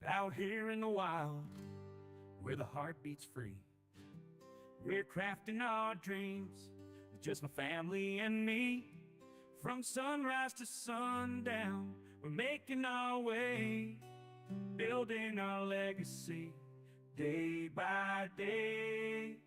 Out here in the wild, where the heart beats free, we're crafting our dreams, just my family and me. From sunrise to sundown, we're making our way, building our legacy, day by day.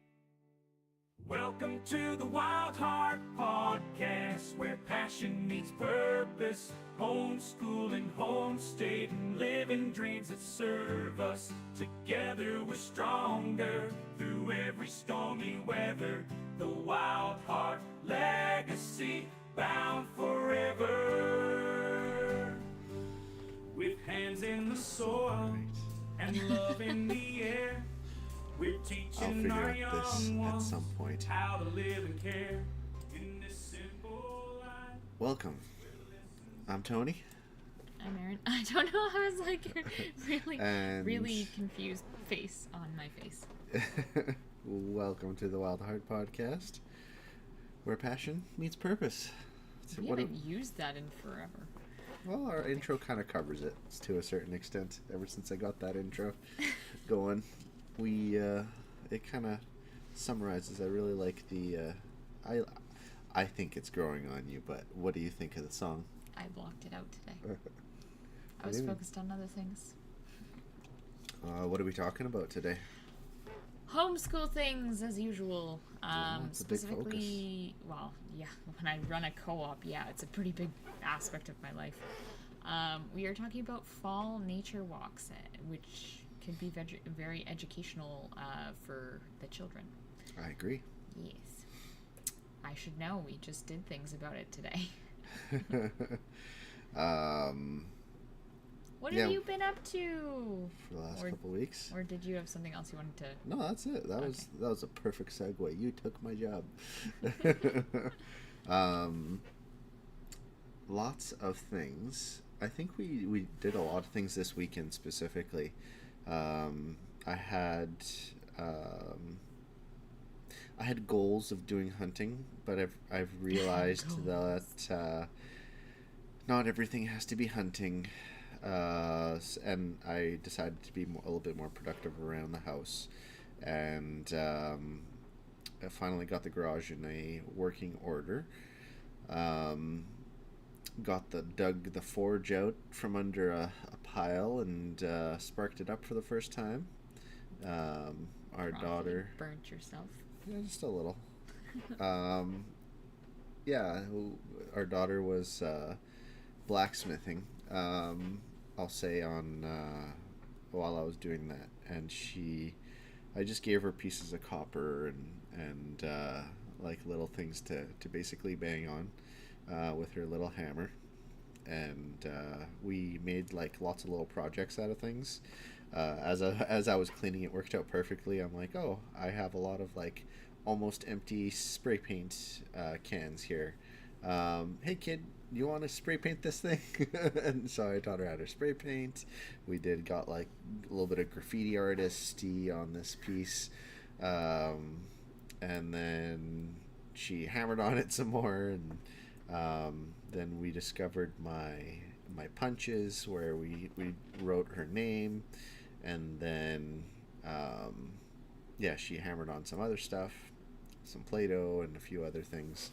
Welcome to the Wildheart podcast, where passion meets purpose, homeschooling, homestead, and living dreams that serve us. Together we're stronger through every stormy weather. The Wildheart legacy, bound forever. With hands in the soil and love in the air, we're teaching our young ones at some point. how to live and care in this simple life. Welcome. I'm Tony. I'm Erin. I don't know. I was like really, And- really confused face on my face. Welcome to the Wildheart podcast, where passion meets purpose. So We haven't used that in forever. well, our intro kind of covers it to a certain extent. Ever since I got that intro going, it kind of summarizes. I really like the. I think it's growing on you, but what do you think of the song? I blocked it out today. I was focused on other things. What are we talking about today? Homeschool things as usual. It's a big Specifically, well, yeah, when I run a co-op, yeah, it's a pretty big aspect of my life. We are talking about fall nature walks, which can be very educational for the children. I agree. Yes. I should know. We just did things about it today. What have you been up to? For the last couple weeks. Or did you have something else you wanted to? No, that's it. That was a perfect segue. You took my job. Lots of things. I think we did a lot of things this weekend specifically. I had goals of doing hunting, but I've realized that not everything has to be hunting. And I decided to be a little bit more productive around the house, and I finally got the garage in a working order. Dug the forge out from under a pile and sparked it up for the first time. Our Probably daughter burnt yourself. Yeah, just a little. Yeah, our daughter was blacksmithing. I'll say on while I was doing that, and I just gave her pieces of copper and like little things to basically bang on with her little hammer, and we made like lots of little projects out of things. As I was cleaning, it worked out perfectly. I'm like, oh, I have a lot of like almost empty spray paint cans here. Hey kid, you want to spray paint this thing? And so I taught her how to spray paint. We got like a little bit of graffiti artisty on this piece, and then she hammered on it some more, and then we discovered my punches where we wrote her name, and then she hammered on some other stuff, some Play-Doh and a few other things.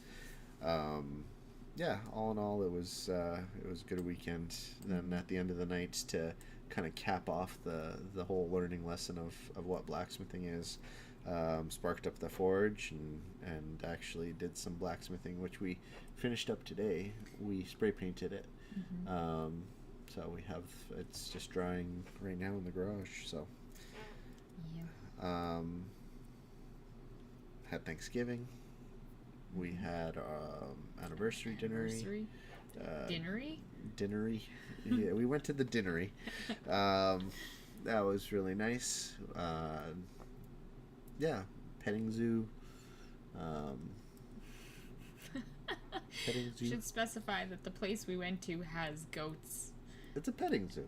All in all, it was a good weekend. And then at the end of the night, to kind of cap off the whole learning lesson of what blacksmithing is, sparked up the forge and actually did some blacksmithing, which we finished up today. We spray painted it. Mm-hmm. So it's just drying right now in the garage. So Yeah. Had Thanksgiving. We had anniversary dinnery. Dinnery. Yeah, we went to the dinnery. That was really nice. Petting zoo. Petting zoo. Should specify that the place we went to has goats. It's a petting zoo.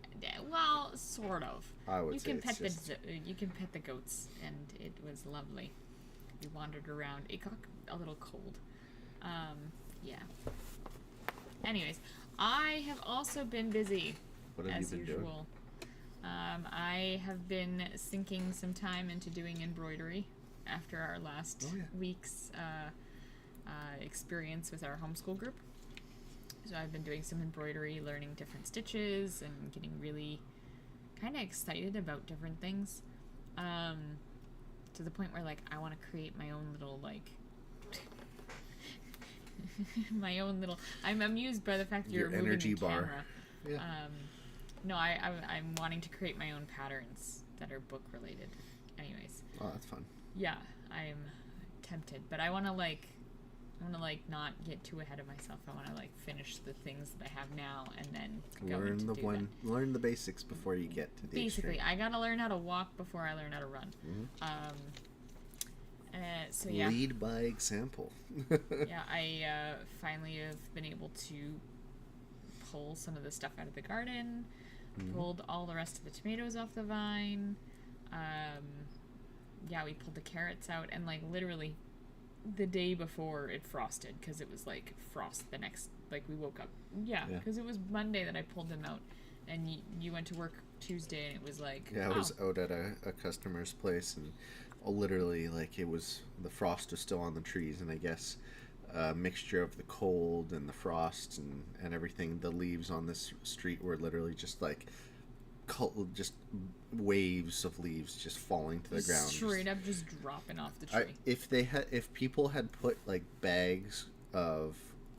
Well, sort of. I would you say can it's pet you can pet the goats, and it was lovely. We wandered around. It got a little cold. Yeah. Anyways, I have also been busy What have as you been usual. I have been sinking some time into doing embroidery after our last week's experience with our homeschool group. So I've been doing some embroidery, learning different stitches, and getting really kind of excited about different things. To the point where, like, I want to create my own little, like, my own little... I'm amused by the fact that you're moving energy the bar. camera. Yeah. No, I'm wanting to create my own patterns that are book related. Anyways. Oh, that's fun. Yeah, I'm tempted, but I want to not get too ahead of myself. I want to like finish the things that I have now and then learn the basics before you get to the basically extreme. I gotta learn how to walk before I learn how to run. So yeah, lead by example. yeah, I finally have been able to pull some of the stuff out of the garden, pulled all the rest of the tomatoes off the vine. Yeah, we pulled the carrots out, and like literally the day before it frosted, because it was like frost the next, like we woke up, because it was Monday that I pulled them out, and you went to work Tuesday, and it was like, I was out at a customer's place, and literally like it was, the frost was still on the trees, and I guess a mixture of the cold and the frost and everything, the leaves on this street were literally just like just waves of leaves just falling to the ground, straight up just dropping off the tree. If people had put like bags of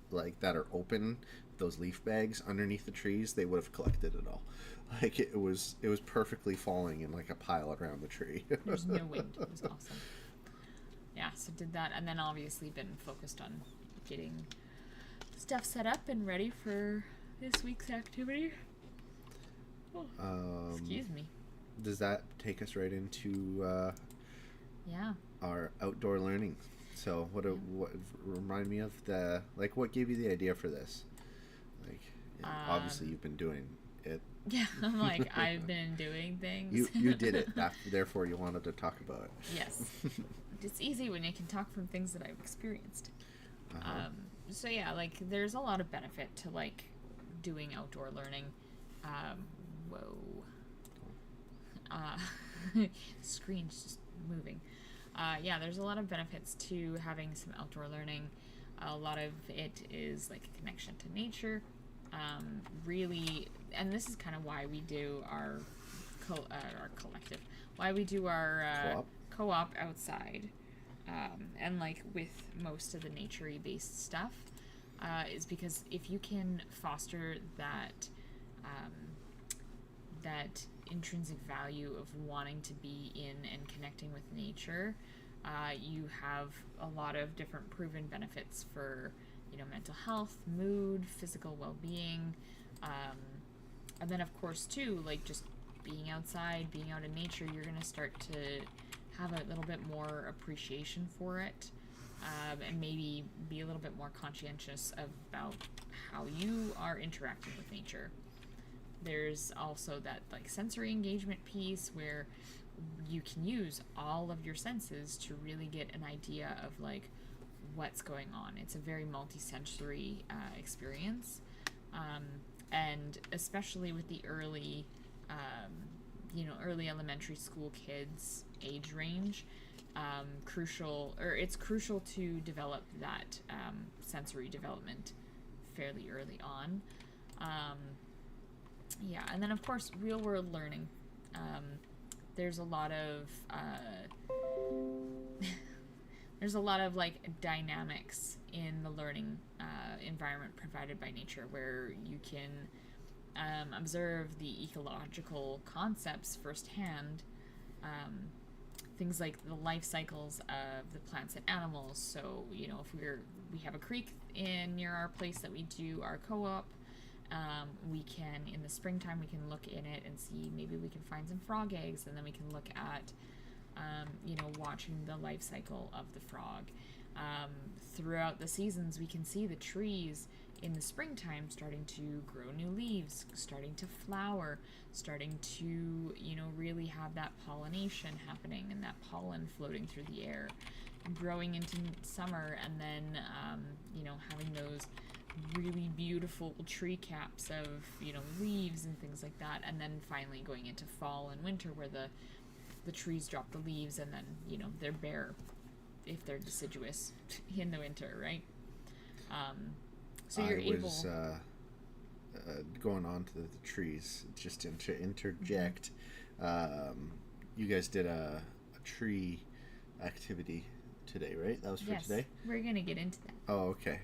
like that are open, those leaf bags underneath the trees, they would have collected it all. Like it was perfectly falling in like a pile around the tree. There's no wind. It was awesome. Yeah, so did that, and then obviously been focused on getting stuff set up and ready for this week's activity. Oh, excuse me. Does that take us right into our outdoor learning? So what remind me of what gave you the idea for this? Like, obviously you've been doing it. Yeah, I'm like, I've been doing things. You did it, therefore you wanted to talk about it. Yes. It's easy when you can talk from things that I've experienced. So yeah, like there's a lot of benefit to like doing outdoor learning. Screen's just moving. Yeah, there's a lot of benefits to having some outdoor learning. A lot of it is like a connection to nature. Really, and this is kind of why we do our collective, why we do our co-op outside, and like with most of the nature-y based stuff, is because if you can foster that that intrinsic value of wanting to be in and connecting with nature, you have a lot of different proven benefits for, mental health, mood, physical well-being, and then of course too, like just being outside, being out in nature, you're going to start to have a little bit more appreciation for it, and maybe be a little bit more conscientious about how you are interacting with nature. There's also that like sensory engagement piece where you can use all of your senses to really get an idea of like what's going on. It's a very multi-sensory experience, and especially with the early elementary school kids age range, it's crucial to develop that sensory development fairly early on. Yeah, and then of course real world learning. There's a lot of like dynamics in the learning environment provided by nature, where you can observe the ecological concepts firsthand. Things like the life cycles of the plants and animals. So if we have a creek near our place that we do our co-op, we can, in the springtime, we can look in it and see, maybe we can find some frog eggs, and then we can look at watching the life cycle of the frog. Throughout the seasons, we can see the trees in the springtime starting to grow new leaves, starting to flower, starting to really have that pollination happening and that pollen floating through the air, growing into summer, and then having those really beautiful tree caps of, you know, leaves and things like that, and then finally going into fall and winter where the trees drop the leaves and then, you know, they're bare if they're deciduous in the winter, right? So you're able. Going on to the trees, just to interject, you guys did a tree activity today, right? That was for Yes, today? we're gonna get into that. Oh, okay.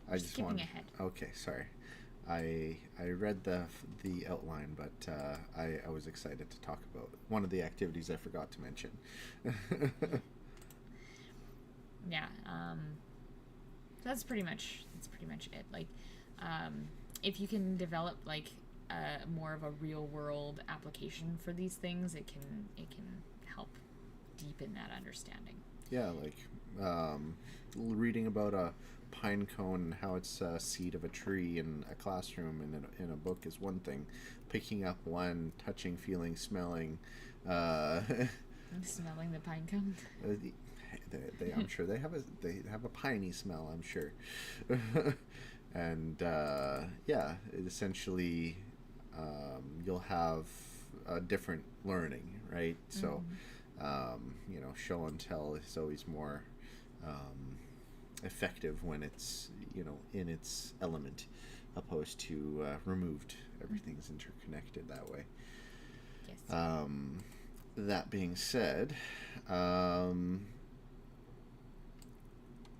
I just Skipping wanted... ahead. Okay, sorry. I read the outline, but I was excited to talk about one of the activities I forgot to mention. Yeah. That's pretty much it. Like, if you can develop like more of a real world application for these things, it can help deepen that understanding. Yeah, like reading about a pine cone and how it's a seed of a tree in a classroom and in a book is one thing. Picking up one, touching, feeling, smelling. Smelling the pine cone. I'm sure they have a piney smell. I'm sure. And yeah, essentially, you'll have a different learning, right? So, you know, show and tell is always more effective when it's, you know, in its element, opposed to removed. Everything's interconnected that way. Yes. That being said,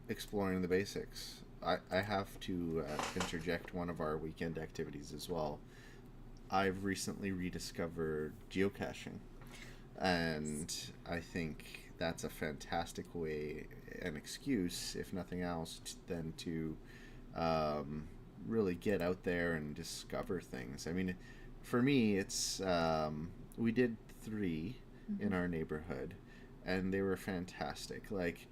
exploring the basics. I have to interject one of our weekend activities as well. I've recently rediscovered geocaching, and I think that's a fantastic way, an excuse, if nothing else, than to really get out there and discover things. I mean, for me, it's we did 3 in our neighborhood, and they were fantastic. Like,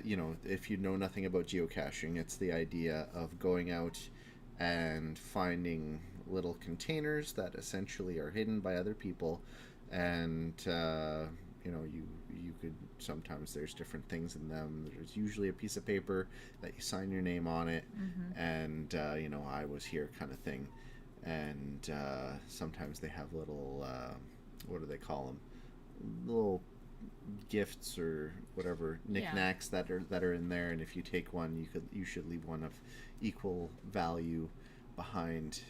you know, if you know nothing about geocaching, it's the idea of going out and finding little containers that essentially are hidden by other people, and you know, you could, sometimes there's different things in them. There's usually a piece of paper that you sign your name on it, and you know, I was here kind of thing. And sometimes they have little what do they call them, little gifts or whatever knickknacks that are in there, and if you take one, you should leave one of equal value behind.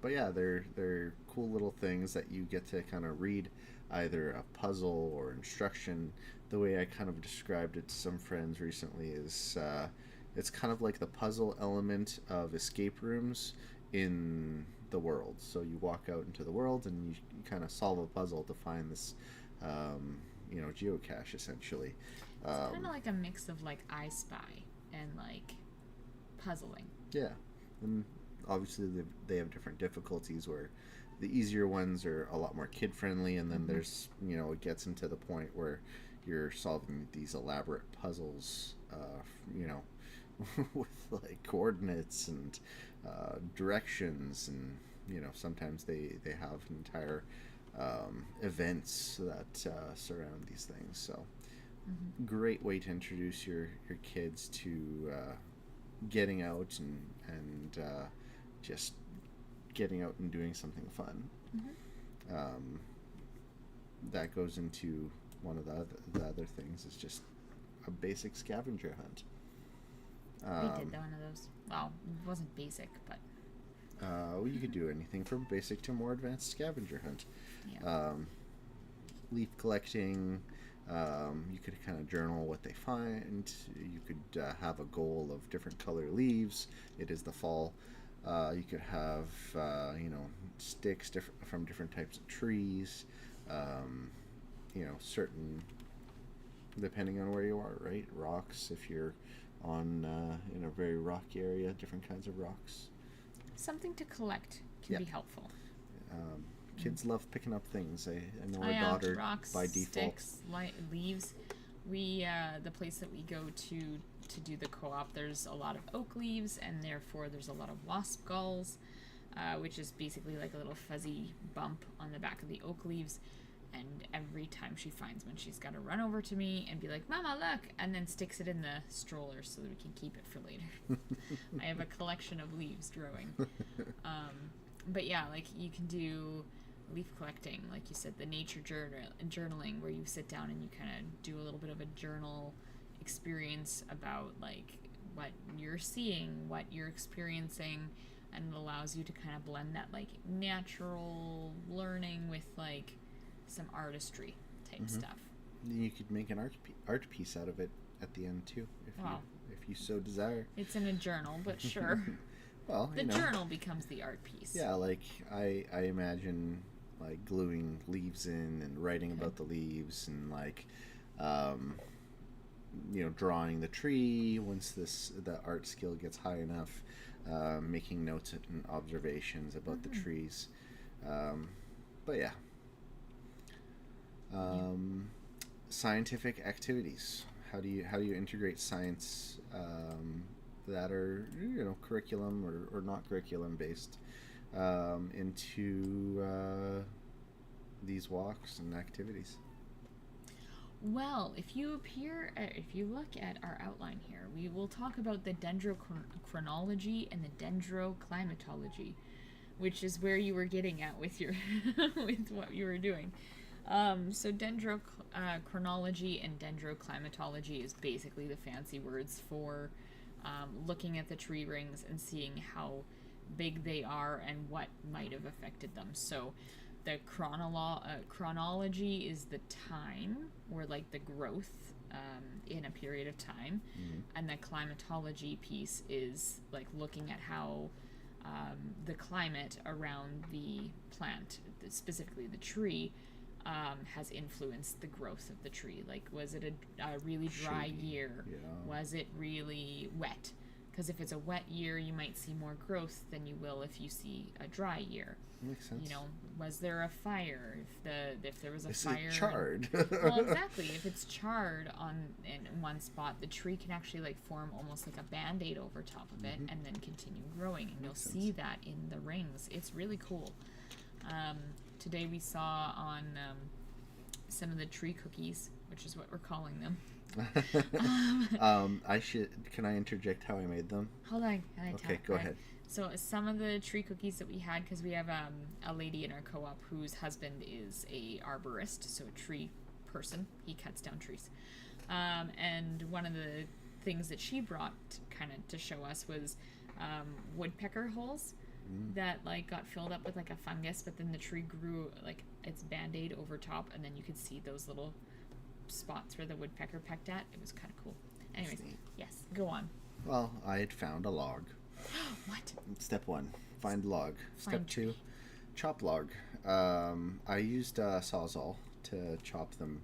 But yeah, they're cool little things that you get to kind of read, either a puzzle or instruction. The way I kind of described it to some friends recently is it's kind of like the puzzle element of escape rooms in the world. So you walk out into the world and you kind of solve a puzzle to find this you know, geocache, essentially. It's kind of like a mix of like I Spy and like puzzling. Yeah, and obviously they have different difficulties, where the easier ones are a lot more kid friendly, and then there's, you know, it gets into the point where you're solving these elaborate puzzles, you know, with like coordinates and directions, and you know, sometimes they have entire events that surround these things. So great way to introduce your kids to getting out and just getting out and doing something fun. That goes into one of the other things, is just a basic scavenger hunt. We did one of those. Well, it wasn't basic, but well, you could do anything from basic to more advanced scavenger hunt. yeah. Leaf collecting. You could kind of journal what they find. You could have a goal of different color leaves. It is the fall. You could have you know, sticks from different types of trees. You know, certain, depending on where you are, right? Rocks, if you're on in a very rocky area, different kinds of rocks. Something to collect can be helpful. Kids love picking up things. I know I our daughter, rocks, by default, sticks, leaves. We the place that we go to do the co-op, there's a lot of oak leaves, and therefore there's a lot of wasp galls, which is basically like a little fuzzy bump on the back of the oak leaves. And every time she finds one, she's got to run over to me and be like, Mama, look, and then sticks it in the stroller so that we can keep it for later. I have a collection of leaves growing. But yeah, like you can do leaf collecting, like you said, the nature journaling, where you sit down and you kind of do a little bit of a journal experience about like what you're seeing, what you're experiencing, and it allows you to kind of blend that like natural learning with like some artistry type stuff. You could make an art piece out of it at the end too, if you so desire. It's in a journal, but sure. Well, the journal becomes the art piece. Yeah, like I imagine like gluing leaves in and writing about the leaves and like drawing the tree once the art skill gets high enough, making notes and observations about the trees. But yeah. Scientific activities. How do you integrate science that are curriculum or not curriculum based into these walks and activities? Well, if you look at our outline here, we will talk about the dendrochronology and the dendroclimatology, which is where you were getting at with your with what you were doing. So dendrochronology and dendroclimatology is basically the fancy words for looking at the tree rings and seeing how big they are and what might have affected them. So the chronology is the time, or like the growth in a period of time, and the climatology piece is like looking at how the climate around the plant, specifically the tree, has influenced the growth of the tree. Like, was it a really dry year? Yeah. Was it really wet? Because if it's a wet year, you might see more growth than you will if you see a dry year. Makes sense. Was there a fire? If there was a Is fire, it charred? well, exactly. If it's charred in one spot, the tree can actually like form almost like a band-aid over top of it, and then continue growing. And you'll see that in the rings. It's really cool. Today we saw on some of the tree cookies, which is what we're calling them. Can I interject how I made them? Hold on. Okay, go ahead. So some of the tree cookies that we had, because we have a lady in our co-op whose husband is a arborist, so a tree person. He cuts down trees. And one of the things that she brought kind of to show us was woodpecker holes that like got filled up with like a fungus, but then the tree grew like its band-aid over top, and then you could see those little spots where the woodpecker pecked at. It was kind of cool. Anyways, yes, go on. Well, I had found a log. What? Step 1, find log. Step 2, tree. chop log. I used a Sawzall to chop them,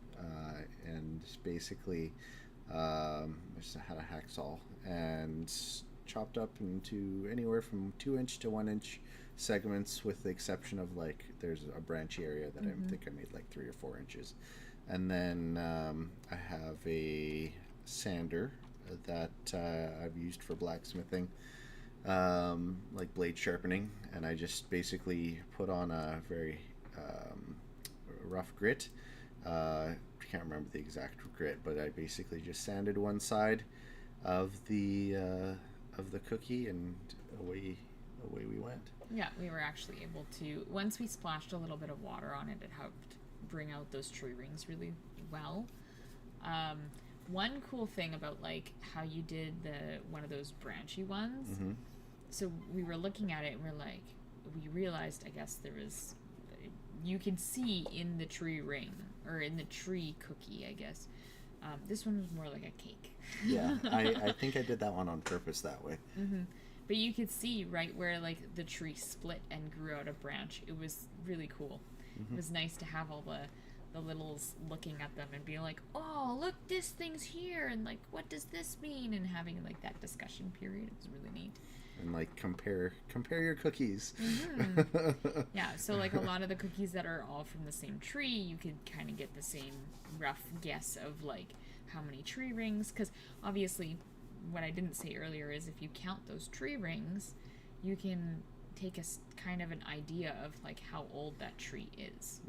and basically I just had a hacksaw and chopped up into anywhere from 2-inch to 1-inch segments, with the exception of like there's a branchy area that I think I made like 3 or 4 inches. And then I have a sander that I've used for blacksmithing, like blade sharpening, and I just basically put on a very rough grit. I can't remember the exact grit, but I basically just sanded one side of the cookie, and away we went. Yeah, we were actually able to, once we splashed a little bit of water on it, it helped bring out those tree rings really well. One cool thing about like how you did one of those branchy ones, so we were looking at it and we realized, I guess you can see in the tree ring, or in the tree cookie, I guess. This one was more like a cake. Yeah, I think I did that one on purpose that way. But you could see right where like the tree split and grew out a branch. It was really cool. It was nice to have all the littles looking at them and being like, oh, look, this thing's here, and like, what does this mean? And having like that discussion period. It was really neat. And like compare your cookies. Yeah, so like a lot of the cookies that are all from the same tree, you could kind of get the same rough guess of like how many tree rings, because obviously what I didn't say earlier is if you count those tree rings, you can take a kind of an idea of like how old that tree is.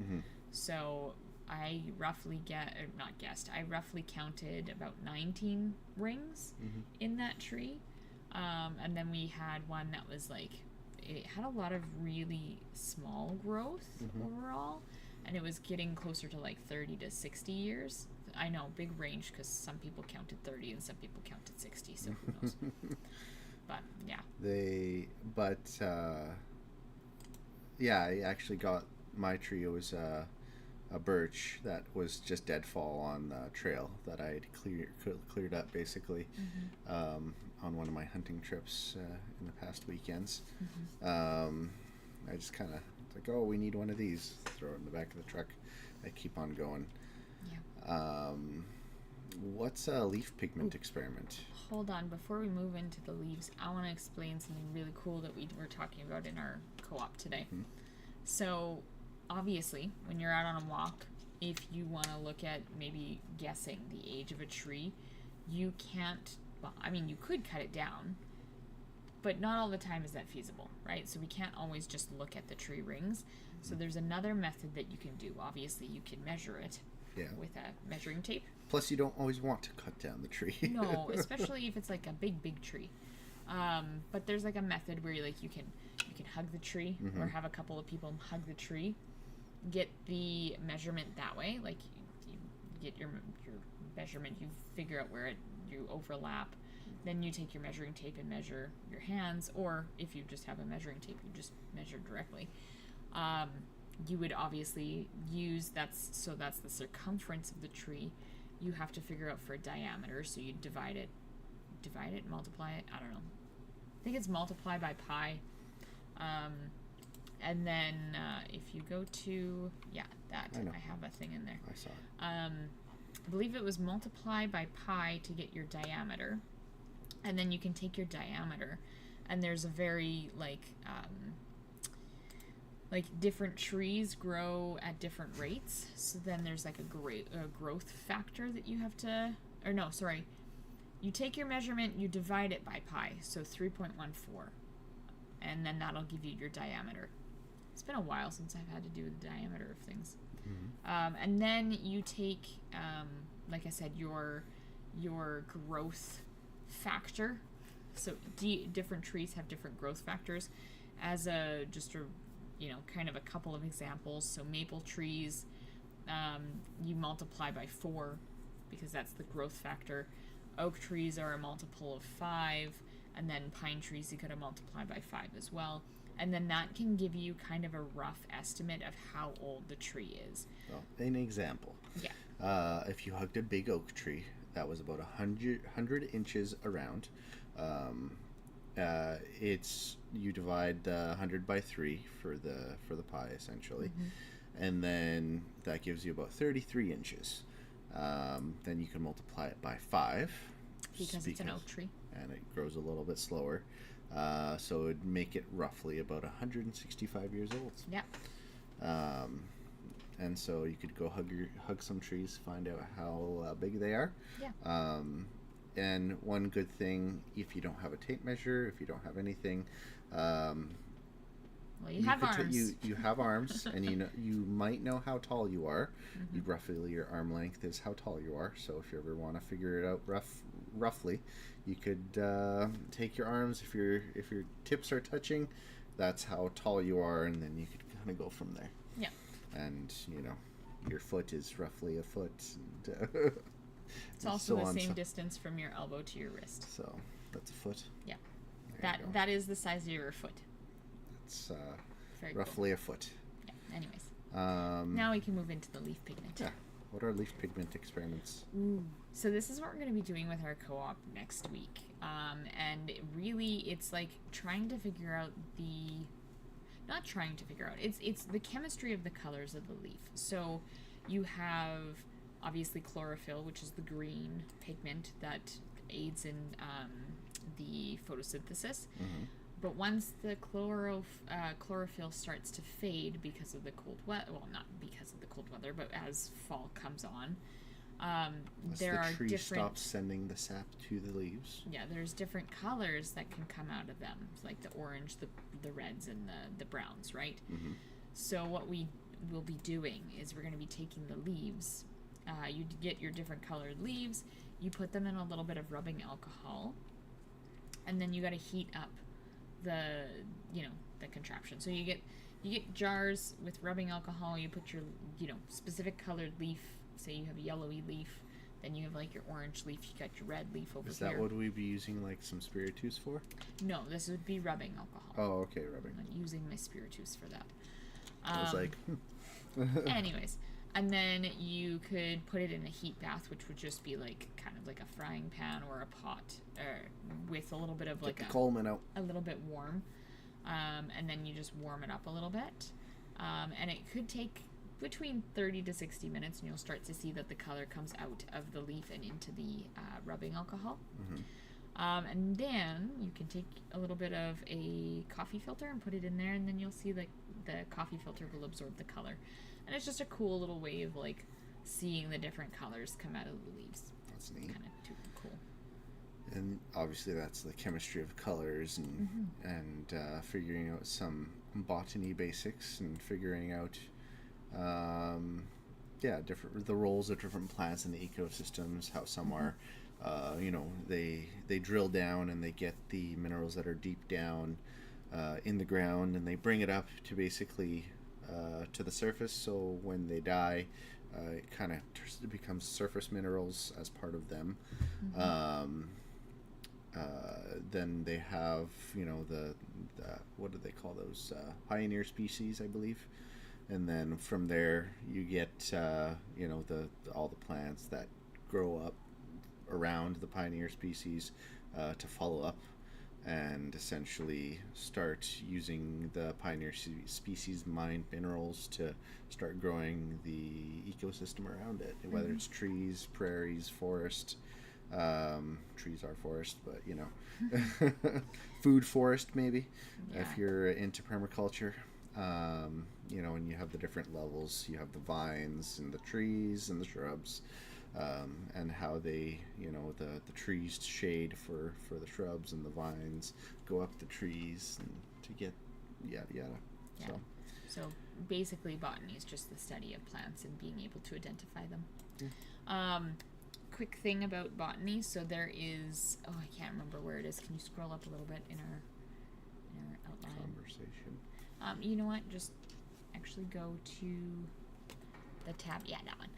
So I roughly I roughly counted about 19 rings in that tree. And then we had one that was like, it had a lot of really small growth overall, and it was getting closer to like 30 to 60 years. I know, big range, because some people counted 30 and some people counted 60, so who knows. But yeah. Yeah, I actually got my tree. It was a birch that was just deadfall on the trail that I had cleared up basically on one of my hunting trips in the past weekends. I just kind of like, oh, we need one of these. Throw it in the back of the truck. I keep on going. Yeah. What's a leaf pigment experiment? Hold on, before we move into the leaves, I want to explain something really cool that we were talking about in our co-op today. So, obviously, when you're out on a walk, if you want to look at maybe guessing the age of a tree, you can't, well, I mean, you could cut it down, but not all the time is that feasible, right? So we can't always just look at the tree rings. So there's another method that you can do. Obviously, you can measure it with a measuring tape. Plus, you don't always want to cut down the tree. No, especially if it's like a big tree. But there's like a method where you can hug the tree or have a couple of people hug the tree, get the measurement that way. Like you get your measurement, you figure out where you overlap. Then you take your measuring tape and measure your hands, or if you just have a measuring tape, you just measure directly. You would obviously use that's the circumference of the tree. You have to figure out for a diameter, so you divide it, multiply it. I don't know. I think it's multiply by pi. And then if you go to I have a thing in there. I saw it. I believe it was multiply by pi to get your diameter. And then you can take your diameter, and there's a very like different trees grow at different rates. So then there's like a growth factor that you have to, or no, sorry. You take your measurement, you divide it by pi, so 3.14, and then that'll give you your diameter. It's been a while since I've had to do the diameter of things. And then you take, like I said, your growth factor. So different trees have different growth factors. As kind of a couple of examples. So maple trees, you multiply by 4 because that's the growth factor. Oak trees are a multiple of 5, and then pine trees you gotta multiply by 5 as well. And then that can give you kind of a rough estimate of how old the tree is. Well, an example. Yeah. If you hugged a big oak tree that was about 100 inches around, you divide the 100 by 3 for the pi essentially, and then that gives you about 33 inches. Then you can multiply it by 5 because it's an oak tree, and it grows a little bit slower. So it would make it roughly about 165 years old. Yeah. And so you could go hug some trees, find out how big they are. Yeah. And one good thing, if you don't have a tape measure, if you don't have anything, you have arms. You have arms, and you might know how tall you are. Roughly, your arm length is how tall you are. So if you ever want to figure it out roughly, you could take your arms. If your tips are touching, that's how tall you are, and then you could kind of go from there. Yeah. And your foot is roughly a foot. It's also the same distance from your elbow to your wrist. So that's a foot. Yeah. That is the size of your foot. It's roughly a foot. Yeah. Anyways. Now we can move into the leaf pigment. Yeah. What are leaf pigment experiments? Ooh. So this is what we're going to be doing with our co-op next week. And really, it's like trying to figure out not trying to figure out. It's the chemistry of the colors of the leaf. So you have obviously chlorophyll, which is the green pigment that aids in the photosynthesis. But once the chlorophyll starts to fade because of the cold weather, well, not because of the cold weather, but as fall comes on, there are different. The tree stops sending the sap to the leaves. Yeah, there's different colors that can come out of them, like the orange, the reds, and the browns, right? So what we we'll be doing is we're going to be taking the leaves. You get your different colored leaves, you put them in a little bit of rubbing alcohol, and then you got to heat up the contraption. So you get jars with rubbing alcohol, you put your specific colored leaf. Say you have a yellowy leaf, then you have like your orange leaf, you got your red leaf over here. Is that what we'd be using like some spirituous for? No, this would be rubbing alcohol. Oh, okay, rubbing. I'm not using my spirituous for that. I was like, anyways, and then you could put it in a heat bath, which would just be like kind of like a frying pan or a pot, with a little bit of like get the Coleman out. A little bit warm, and then you just warm it up a little bit, and it could take between 30 to 60 minutes, and you'll start to see that the color comes out of the leaf and into the rubbing alcohol. And then you can take a little bit of a coffee filter and put it in there, and then you'll see like the coffee filter will absorb the color. And it's just a cool little way of like seeing the different colors come out of the leaves. That's neat. Kind of too cool. And obviously that's the chemistry of colors and figuring out some botany basics and figuring out the roles of different plants in the ecosystems, how some are they drill down and they get the minerals that are deep down in the ground, and they bring it up to basically to the surface, so when they die it kind of becomes surface minerals as part of them. Then they have the what do they call those, pioneer species, I believe. And then from there, you get all the plants that grow up around the pioneer species to follow up and essentially start using the pioneer species mined minerals to start growing the ecosystem around it. Whether it's trees, prairies, forest. Trees are forest, but food forest maybe, if you're into permaculture. And you have the different levels. You have the vines and the trees and the shrubs, and how they, the trees shade for the shrubs, and the vines go up the trees and to get yada yada. Yeah. So basically botany is just the study of plants and being able to identify them. Quick thing about botany, so there is, I can't remember where it is. Can you scroll up a little bit in our outline? Conversation. You know what? Just actually go to the tab. Yeah, that one.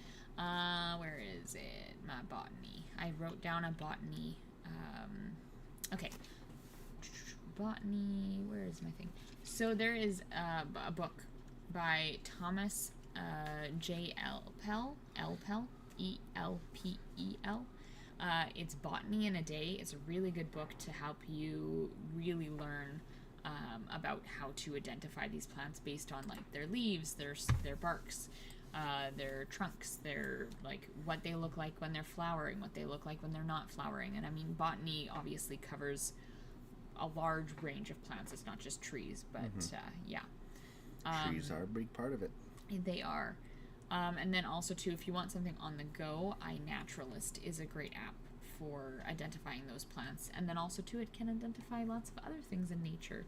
Where is it? My botany. I wrote down a botany. Okay. Botany. Where is my thing? So there is a book by Thomas J. Elpel. Elpel. It's Botany in a Day. It's a really good book to help you really learn about how to identify these plants based on like their leaves, their barks, their trunks, their like what they look like when they're flowering, what they look like when they're not flowering. And I mean, botany obviously covers a large range of plants. It's not just trees, but trees are a big part of it. They are. And then also too, if you want something on the go, iNaturalist is a great app for identifying those plants. And then also too, it can identify lots of other things in nature,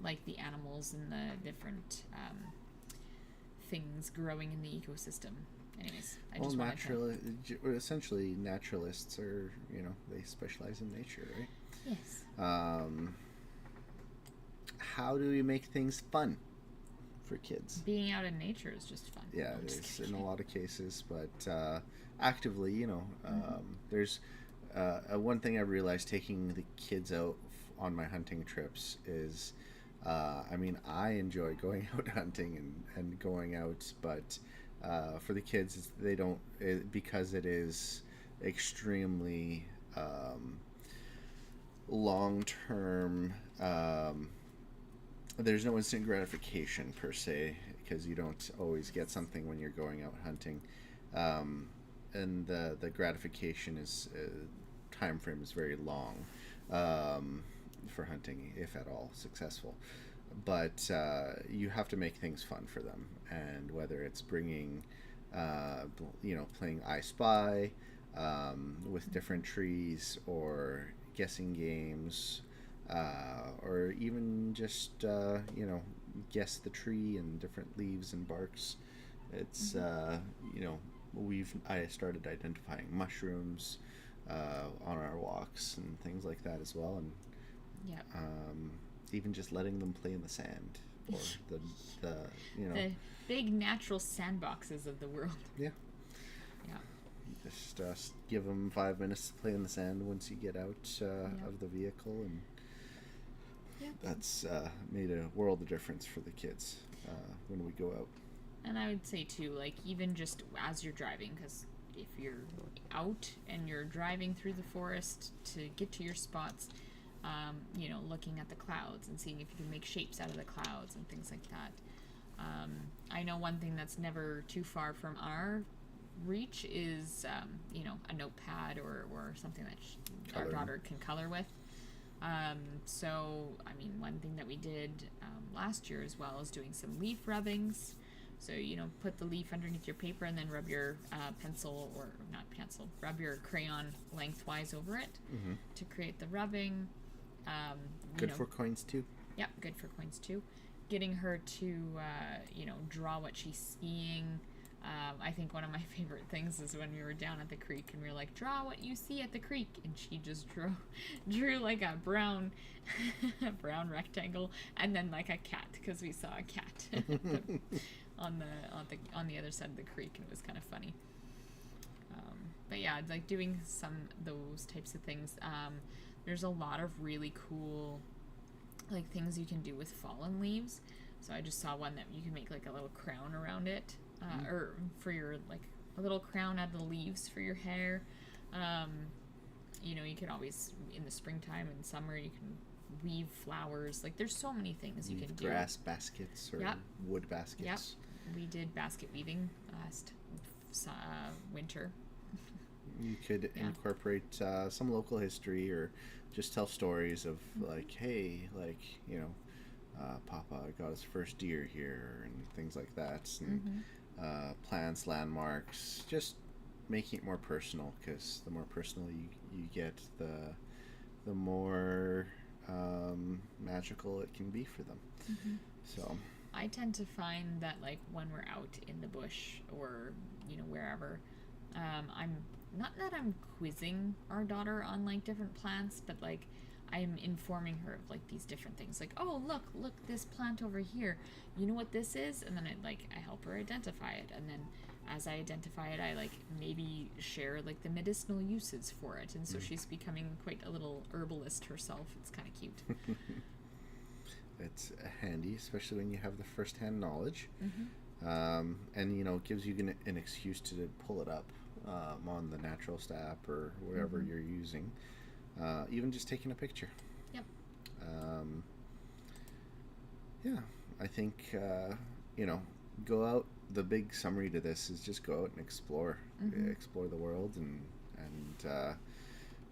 like the animals and the different things growing in the ecosystem. Anyways, essentially naturalists are, they specialize in nature, right? Yes. How do we make things fun for kids? Being out in nature is just fun. Yeah, it is in a lot of cases, but actively, there's one thing I realized taking the kids out on my hunting trips is, I enjoy going out hunting and going out, but for the kids, because it is extremely long-term. There's no instant gratification per se, because you don't always get something when you're going out hunting, and the gratification is time frame is very long for hunting, if at all successful. But you have to make things fun for them, and whether it's bringing, playing I Spy with different trees, or guessing games. Or even just guess the tree and different leaves and barks. It's you know, I started identifying mushrooms on our walks and things like that as well, and Yeah. even just letting them play in the sand or the you know, The big natural sandboxes of the world. yeah, Yeah. just give them 5 minutes to play in the sand once you get out of the vehicle, and Yeah. that's made a world of difference for the kids when we go out. And I would say too, like even just as you're driving, because if you're out and you're driving through the forest to get to your spots, you know, looking at the clouds and seeing if you can make shapes out of the clouds and things like that. I know one thing that's never too far from our reach is, you know, a notepad or something that our daughter can color with. So, I mean, one thing that we did last year as well is doing some leaf rubbings. So, you know, put the leaf underneath your paper and then rub your rub your crayon lengthwise over it to create the rubbing. Good for coins too. Yep, good for coins too. Getting her to, you know, draw what she's seeing. I think one of my favorite things is when we were down at the creek and we were like, draw what you see at the creek, and she just drew like a brown rectangle and then like a cat, because we saw a cat on the other side of the creek, and it was kind of funny. But yeah, it's like doing those types of things. There's a lot of really cool like things you can do with fallen leaves. So I just saw one that you can make like a little crown around it, or for your like a little crown out of the leaves for your hair. You know, you can always in the springtime and summer you can weave flowers. Like there's so many things you can do. Grass baskets or wood baskets. Yep. We did basket weaving last winter. You could incorporate some local history or just tell stories of like, hey, like, you know, Papa got his first deer here and things like that, and plants, landmarks, just making it more personal, because the more personal you get, the more magical it can be for them. So I tend to find that like when we're out in the bush or, you know, wherever, I'm not that I'm quizzing our daughter on like different plants, but like I'm informing her of like these different things, like, oh look this plant over here, you know what this is? And then I help her identify it, and then as I identify it, I like maybe share like the medicinal uses for it, and so she's becoming quite a little herbalist herself. It's kind of cute. It's handy, especially when you have the first-hand knowledge, and you know, it gives you an excuse to pull it up on the natural app or wherever you're using, even just taking a picture. Yep. Yeah, I think you know, go out. The big summary to this is just go out and explore the world, and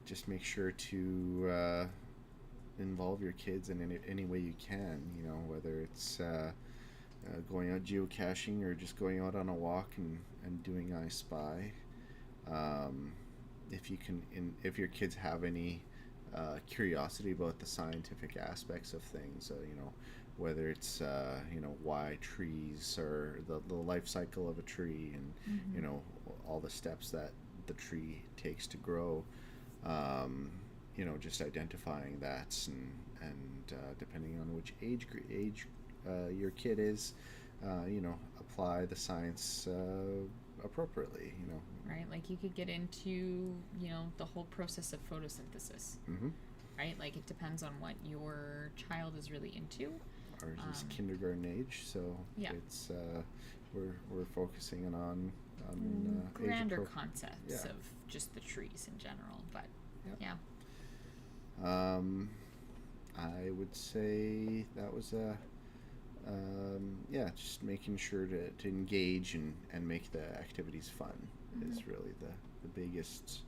just make sure to involve your kids in any way you can. You know, whether it's going out geocaching or just going out on a walk and doing I Spy. If your kids have any curiosity about the scientific aspects of things, you know, whether it's you know, why trees, or the life cycle of a tree, and you know, all the steps that the tree takes to grow, you know, just identifying that, and depending on which age your kid is, you know, apply the science appropriately, you know. Right, like you could get into, you know, the whole process of photosynthesis. Right, like it depends on what your child is really into. Ours is kindergarten age, so it's we're focusing on grander concepts of just the trees in general, but I would say that was just making sure to engage and make the activities fun is really the biggest,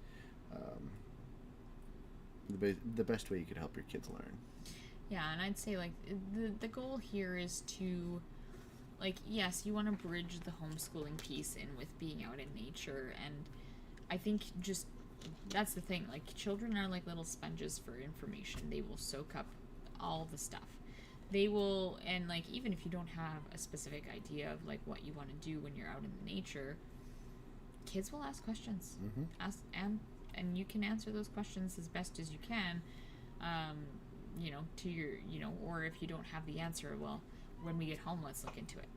the best way you could help your kids learn. Yeah, and I'd say like the goal here is to, like, yes, you want to bridge the homeschooling piece in with being out in nature, and I think just that's the thing, like children are like little sponges for information. They will soak up all the stuff. they will, and like even if you don't have a specific idea of like what you want to do when you're out in nature, kids will ask questions. Ask and you can answer those questions as best as you can. To your, or if you don't have the answer, well, when we get home, let's look into it.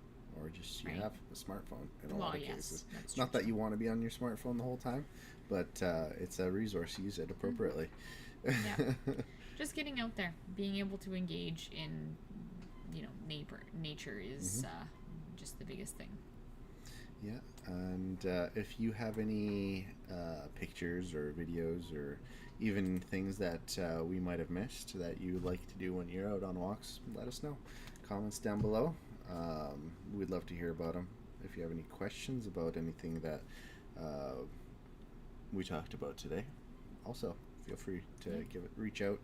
Or just you Right. have a smartphone in a lot of cases. That's Not true. that you want to be on your smartphone the whole time, but it's a resource. Use it appropriately. Yeah. Just getting out there, being able to engage in, nature is just the biggest thing. Yeah, and if you have any pictures or videos or even things that we might have missed that you like to do when you're out on walks, let us know. Comments down below. We'd love to hear about them. If you have any questions about anything that we talked about today, also feel free to reach out.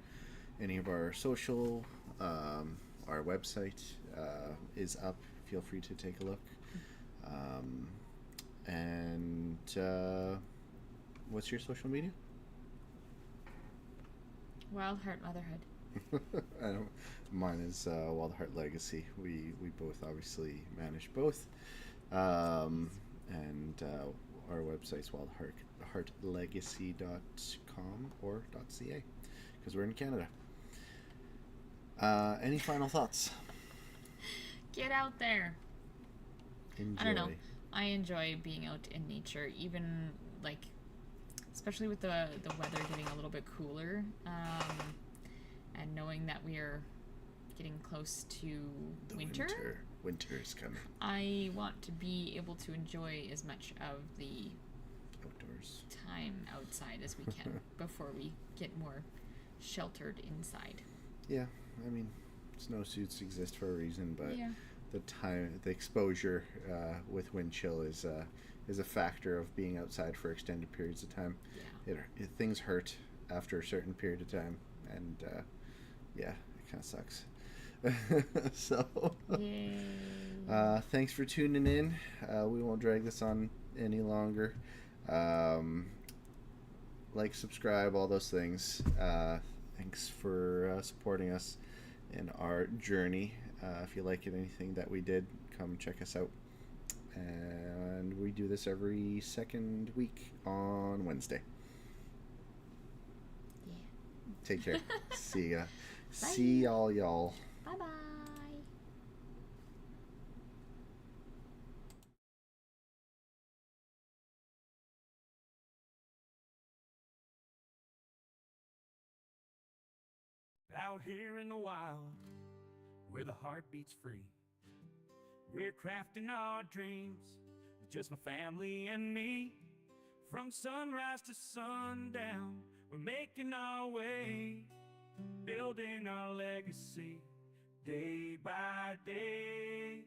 Any of our social, our website is up. Feel free to take a look. And what's your social media? Wildheart Motherhood. Mine is Wildheart Legacy. We both obviously manage both. And our website's wildheartlegacy.com or .ca because we're in Canada. Any final thoughts? Get out there. Enjoy. I don't know. I enjoy being out in nature, even like, especially with the weather getting a little bit cooler, and knowing that we are getting close to winter. Winter is coming. I want to be able to enjoy as much of the Outdoors time outside as we can before we get more sheltered inside. Yeah, I mean, snowsuits exist for a reason, but Yeah. the exposure with wind chill is a factor of being outside for extended periods of time. Yeah. Things hurt after a certain period of time, and it kind of sucks. So, Yay. thanks for tuning in. We won't drag this on any longer. Like, subscribe, all those things. Thanks for supporting us in our journey. If you like anything that we did, come check us out. And we do this every second week on Wednesday. Yeah. Take care. See ya. See all y'all. Bye-bye. Out here in the wild, where the heart beats free, we're crafting our dreams, just my family and me. From sunrise to sundown, we're making our way, building our legacy, day by day.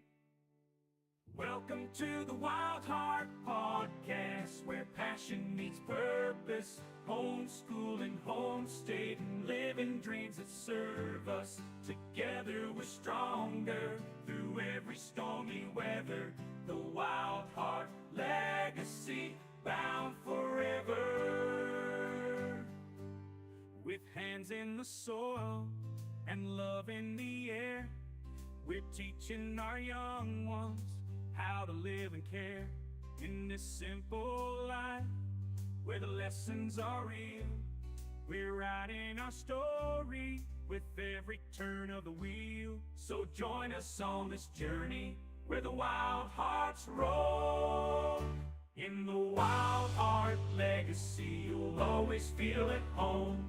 Welcome to the Wildheart Podcast, where passion meets purpose, homeschooling, homesteading, living dreams that serve us. Together we're stronger through every stormy weather. The Wildheart Legacy, bound forever. With hands in the soil and love in the air, we're teaching our young ones how to live and care in this simple life where the lessons are real. We're writing our story with every turn of the wheel. So join us on this journey where the wild hearts roll. In the Wildheart Legacy, you'll always feel at home.